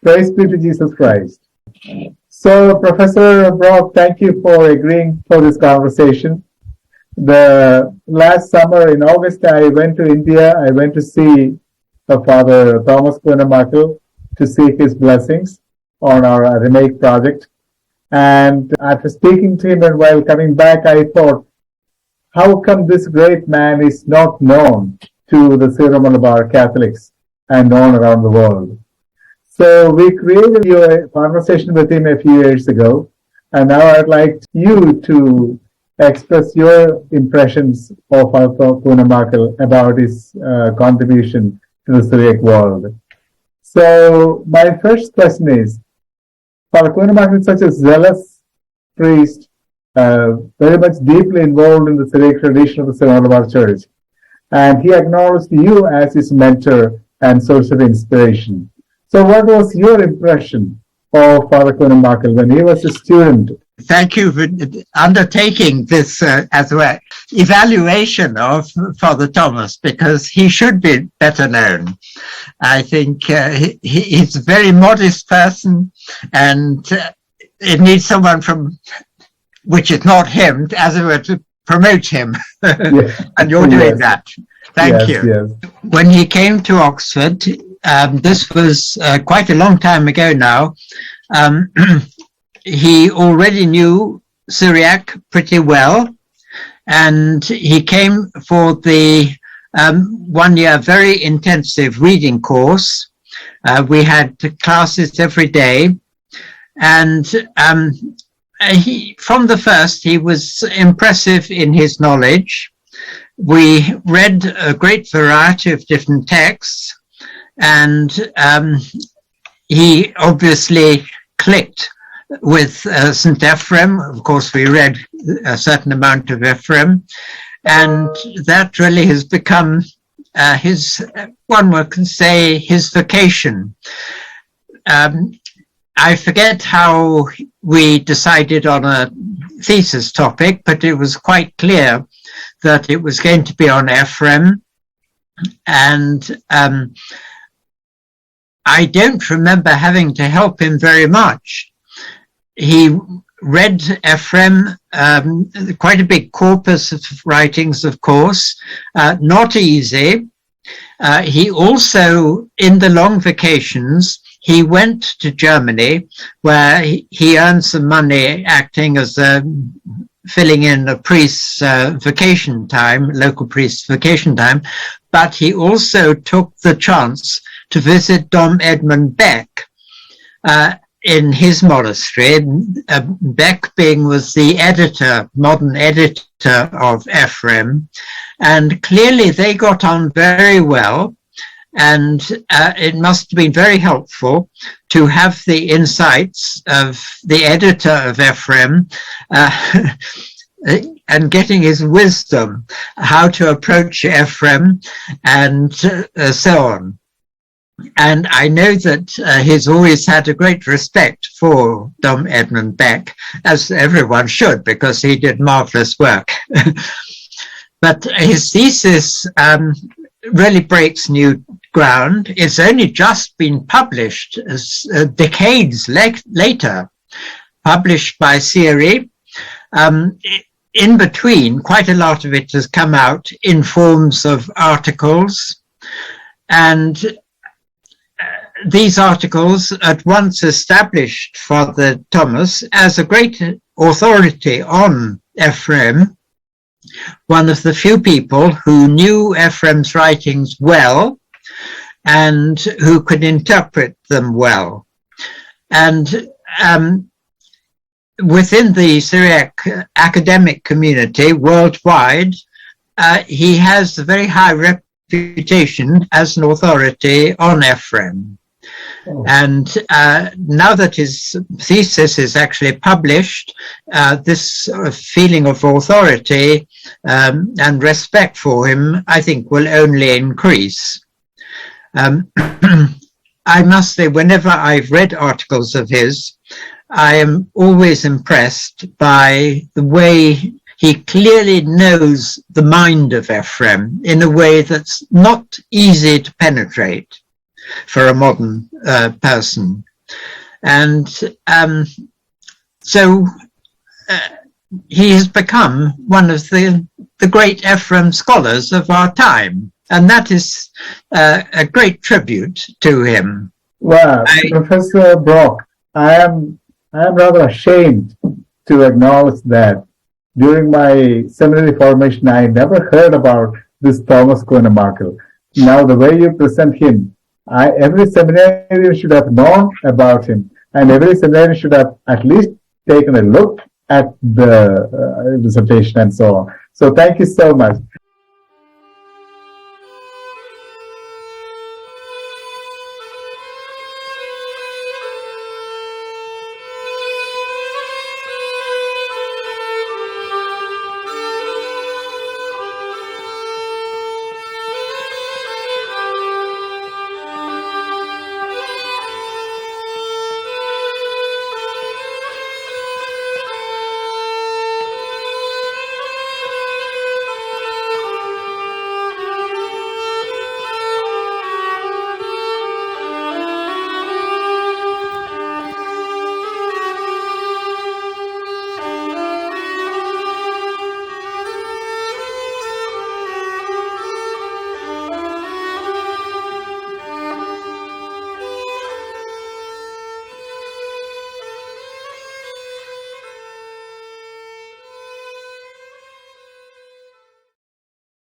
Praise be to Jesus Christ. So, Professor Brock, thank you for agreeing for this conversation. The last summer in August, I went to India. I went to see Father Thomas Koonammakkal to seek his blessings on our Aramaic project. And after speaking to him and while coming back, I thought, how come this great man is not known to the Syro Malabar Catholics and known around the world? So we created a conversation with him a few years ago, and now I'd like you to express your impressions of Father Koonammakkal about his contribution to the Syriac world. So my first question is, Father Koonammakkal is such a zealous priest, very much deeply involved in the Syriac tradition of the Syro Malabar Church, and he acknowledged you as his mentor and source of inspiration. So what was your impression of Father Koonammakkal when he was a student? Thank you for undertaking this as well evaluation of Father Thomas, because he should be better known. I think he's a very modest person, and it needs someone from, which is not him, as it were, to promote him. Yes. And you're doing that. Thank you. Yes. When he came to Oxford, this was quite a long time ago now, he already knew Syriac pretty well, and he came for the 1 year very intensive reading course. We had classes every day, and from the first he was impressive in his knowledge. We read a great variety of different texts, and he obviously clicked with St. Ephrem. Of course, we read a certain amount of Ephrem, and that really has become his, one can say, his vocation. I forget how we decided on a thesis topic, but it was quite clear that it was going to be on Ephrem, and I don't remember having to help him very much. He read Ephrem, quite a big corpus of writings, of course, not easy. He also, in the long vacations, he went to Germany, where he earned some money acting as filling in a priest's vacation time, local priest's vacation time, but he also took the chance to visit Dom Edmund Beck in his monastery. Beck was the editor, modern editor of Ephrem, and clearly they got on very well, and it must have been very helpful to have the insights of the editor of Ephrem and getting his wisdom, how to approach Ephrem, and so on. And I know that he's always had a great respect for Dom Edmund Beck, as everyone should, because he did marvelous work. But his thesis really breaks new ground. It's only just been published decades later, published by Syri. In between, quite a lot of it has come out in forms of articles, and these articles at once established Father Thomas as a great authority on Ephrem, one of the few people who knew Ephrem's writings well and who could interpret them well. And within the Syriac academic community worldwide, he has a very high reputation as an authority on Ephrem. Oh. And now that his thesis is actually published, this feeling of authority and respect for him, I think, will only increase. I must say, whenever I've read articles of his, I am always impressed by the way he clearly knows the mind of Ephrem in a way that's not easy to penetrate for a modern person. And so he has become one of the great Ephrem scholars of our time. And that is a great tribute to him. Well, Professor Brock, I am rather ashamed to acknowledge that during my seminary formation, I never heard about this Thomas Koonammakkal. Now, the way you present him, every seminarian should have known about him, and every seminarian should have at least taken a look at the dissertation and so on. So thank you so much.